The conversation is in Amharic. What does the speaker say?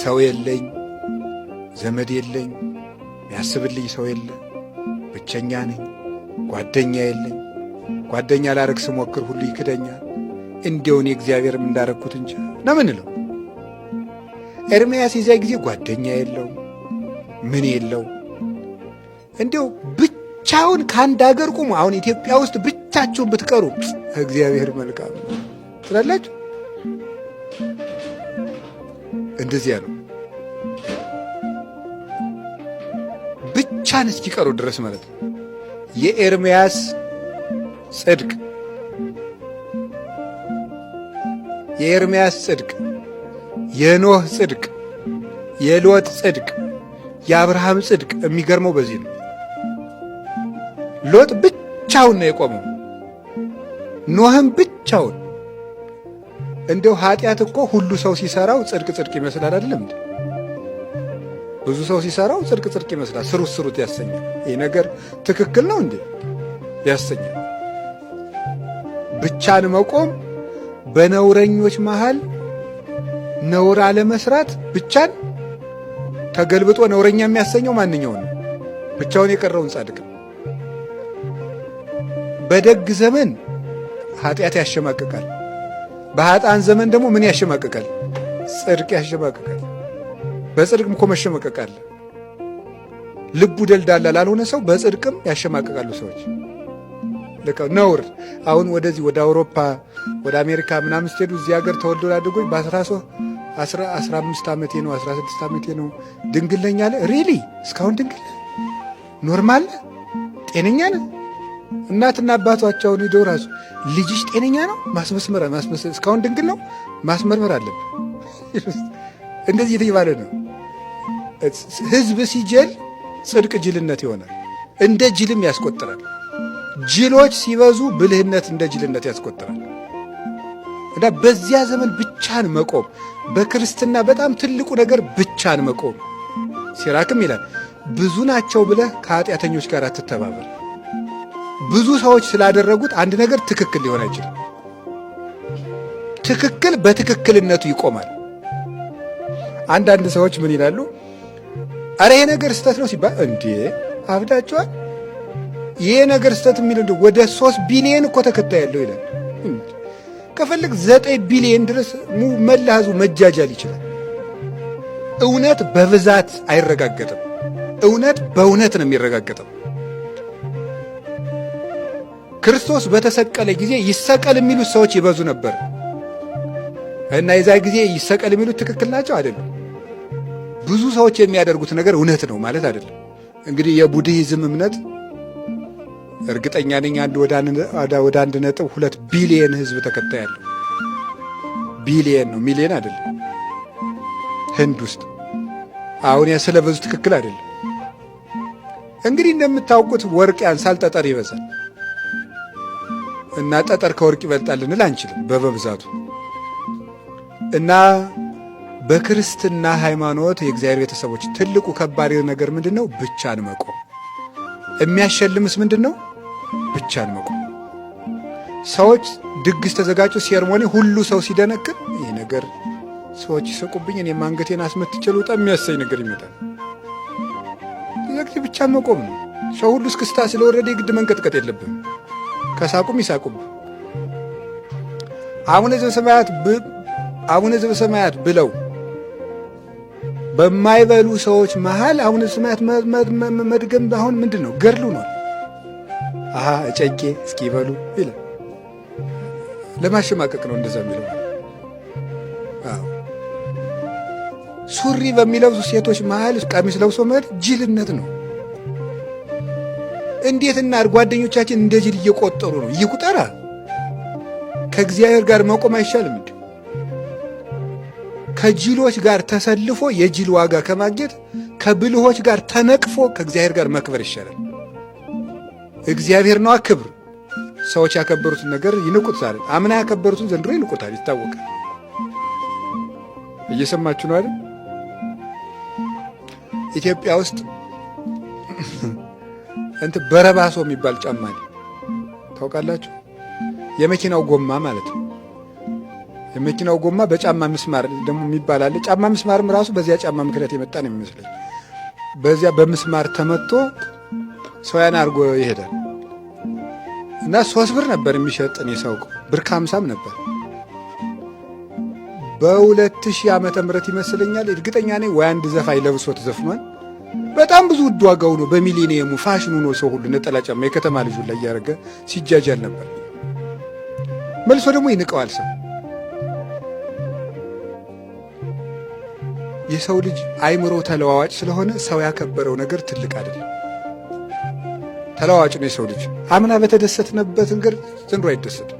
ሰው የለኝ፣ ዘመድ የለኝ፣ የሚያስብልኝ ሰው የለ፣ ብቸኛ ነኝ፣ ጓደኛ የለኝ። ጓደኛ ላረግ ስሞክር ሁሉ ይክደኛል። እንዲያውን እግዚአብሔርም እንዳረግኩት እንጂ ነው ምንለው። ኤርምያስ የዚያ ጊዜ ጓደኛ የለው ምን የለው፣ እንዲያው ብቻውን ከአንድ አገር ቁሙ። አሁን ኢትዮጵያ ውስጥ ብቻችሁን ብትቀሩ እግዚአብሔር መልካም ትላላችሁ። እንደዚያ ነው፣ ብቻን እስኪቀሩ ድረስ ማለት ነው። የኤርምያስ ጽድቅ፣ የኤርምያስ ጽድቅ፣ የኖህ ጽድቅ፣ የሎጥ ጽድቅ፣ የአብርሃም ጽድቅ የሚገርመው በዚህ ነው። ሎጥ ብቻውን ነው የቆመው፣ ኖህም ብቻውን። እንደው ኃጢአት እኮ ሁሉ ሰው ሲሰራው ጽድቅ ጽድቅ ይመስላል አይደለም እንዴ? ብዙ ሰው ሲሰራው ጽድቅ ጽድቅ ይመስላል፣ ስሩት ስሩት ያሰኛል። ይህ ነገር ትክክል ነው እንዴ ያሰኛል። ብቻን መቆም፣ በነውረኞች መሃል ነውር አለመስራት፣ ብቻን ተገልብጦ ነውረኛ የሚያሰኘው ማንኛው ነው? ብቻውን የቀረውን ጻድቅ። በደግ ዘመን ኃጢአት ያሸማቅቃል፣ በኃጥአን ዘመን ደግሞ ምን ያሸማቅቃል? ጽድቅ ያሸማቅቃል። በጽድቅም እኮ መሸማቀቅ አለ። ልቡ ደልዳላ ላልሆነ ሰው በጽድቅም ያሸማቅቃሉ ሰዎች። ነውር አሁን ወደዚህ ወደ አውሮፓ ወደ አሜሪካ ምናምን ስትሄዱ እዚህ ሀገር ተወልዶ ላደጎኝ በ15 ዓመቴ ነው 16 ዓመቴ ነው ድንግል ነኝ አለ። ሪሊ እስካሁን ድንግል ኖርማል ጤነኛ ነህ? እናትና አባቷቸውን ሂደው ራሱ ልጅሽ ጤነኛ ነው ማስመስመር እስካሁን ድንግል ነው ማስመርመር አለብን። እንደዚህ የተባለ ነው። ህዝብ ሲጀል ጽድቅ ጅልነት ይሆናል፣ እንደ ጅልም ያስቆጥራል። ጅሎች ሲበዙ ብልህነት እንደ ጅልነት ያስቆጥራል። እና በዚያ ዘመን ብቻን መቆም በክርስትና በጣም ትልቁ ነገር ብቻን መቆም። ሲራክም ይላል ብዙ ናቸው ብለህ ከኃጢአተኞች ጋር አትተባበር። ብዙ ሰዎች ስላደረጉት አንድ ነገር ትክክል ሊሆን አይችልም። ትክክል በትክክልነቱ ይቆማል። አንዳንድ ሰዎች ምን ይላሉ? አረ ይሄ ነገር ስተት ነው ሲባል እንዴ አብዳቸዋል። ይሄ ነገር ስተት የሚለው ወደ 3 ቢሊዮን እኮ ተከታይ ያለው ይላል። ከፈልግ 9 ቢሊዮን ድረስ መላ ህዝቡ መጃጃል ይችላል። እውነት በብዛት አይረጋገጥም። እውነት በእውነት ነው የሚረጋገጠው። ክርስቶስ በተሰቀለ ጊዜ ይሰቀል የሚሉት ሰዎች ይበዙ ነበር እና የዛ ጊዜ ይሰቀል የሚሉት ትክክል ናቸው አይደለም። ብዙ ሰዎች የሚያደርጉት ነገር እውነት ነው ማለት አይደለም። እንግዲህ የቡድሂዝም እምነት እርግጠኛ ነኝ ወደ 1.2 ቢሊየን ህዝብ ተከታይ ያለው። ቢሊየን ነው ሚሊየን አይደለም። ህንድ ውስጥ አሁን ስለበዙ ትክክል አይደለም። እንግዲህ እንደምታውቁት ወርቅ ያንሳል፣ ጠጠር ይበዛል እና ጠጠር ከወርቅ ይበልጣል ልንል አንችልም በብዛቱ። እና በክርስትና ሃይማኖት የእግዚአብሔር ቤተሰቦች ትልቁ ከባድ ነገር ምንድነው? ብቻን መቆም። የሚያሸልምስ ምንድነው? ብቻን መቆም። ሰዎች ድግስ ተዘጋጁ፣ ሴርሞኒ፣ ሁሉ ሰው ሲደነክር ይህ ነገር ሰዎች ይሰቁብኝ እኔም አንገቴን አስመትቼ ልውጣ የሚያሰኝ ነገር ይመጣል። ስለዚህ ብቻን መቆም ነው። ሰው ሁሉ እስክስታ ስለወረደ የግድ መንቀጥቀጥ የለብም። ከሳቁም ይሳቁብ። አቡነ ዘበሰማያት ብለው በማይበሉ ሰዎች መሃል አቡነ ዘበሰማያት መድገም አሁን ምንድን ነው? ገድሉ ነው። እጨጌ እስኪ ይበሉ ይላል። ለማሸማቀቅ ነው እንደዛ የሚለው። ሱሪ በሚለብሱ ሴቶች መሃል ቀሚስ ለብሶ መሄድ ጅልነት ነው። እንዴት እናድርግ? ጓደኞቻችን እንደ ጅል እየቆጠሩ ነው። ይቁጠራ። ከእግዚአብሔር ጋር መቆም አይሻልም እንዴ? ከጅሎች ጋር ተሰልፎ የጅል ዋጋ ከማግኘት ከብልሆች ጋር ተነቅፎ ከእግዚአብሔር ጋር መክበር ይሻላል። እግዚአብሔር ነው ክብር። ሰዎች ያከበሩትን ነገር ይንቁታል። አምና ያከበሩትን ዘንድሮ ይንቁታል፣ ይታወቃል። እየሰማችሁ ነው አይደል? ኢትዮጵያ ውስጥ በረባሶ የሚባል ጫማ ታውቃላችሁ? የመኪናው ጎማ ማለት ነው። የመኪናው ጎማ በጫማ ምስማር ደግሞ የሚባል አለ። ጫማ ምስማርም ራሱ በዚያ ጫማ ምክንያት የመጣ ነው የሚመስለኝ። በዚያ በምስማር ተመቶ ሰው ያን አድርጎ ይሄዳል። እና 3 ብር ነበር የሚሸጥ እኔ ሳውቀው፣ ብር ከ50 ነበር። በ2000 ዓመተ ምህረት ይመስለኛል፣ እርግጠኛ ነኝ። ወይ አንድ ዘፋኝ ለብሶት ዘፍኗል። በጣም ብዙ ውድ ዋጋው ነው። በሚሊኒየሙ ፋሽኑ ነው። ሰው ሁሉ ነጠላ ጫማ የከተማ ልጁ ላይ እያደረገ ሲጃጃል ነበር። መልሶ ደግሞ ይንቀዋል ሰው። የሰው ልጅ አይምሮ ተለዋዋጭ ስለሆነ ሰው ያከበረው ነገር ትልቅ አይደለም። ተለዋዋጭ ነው የሰው ልጅ። አምና በተደሰትንበት ነገር ዘንድሮ አይደሰትም።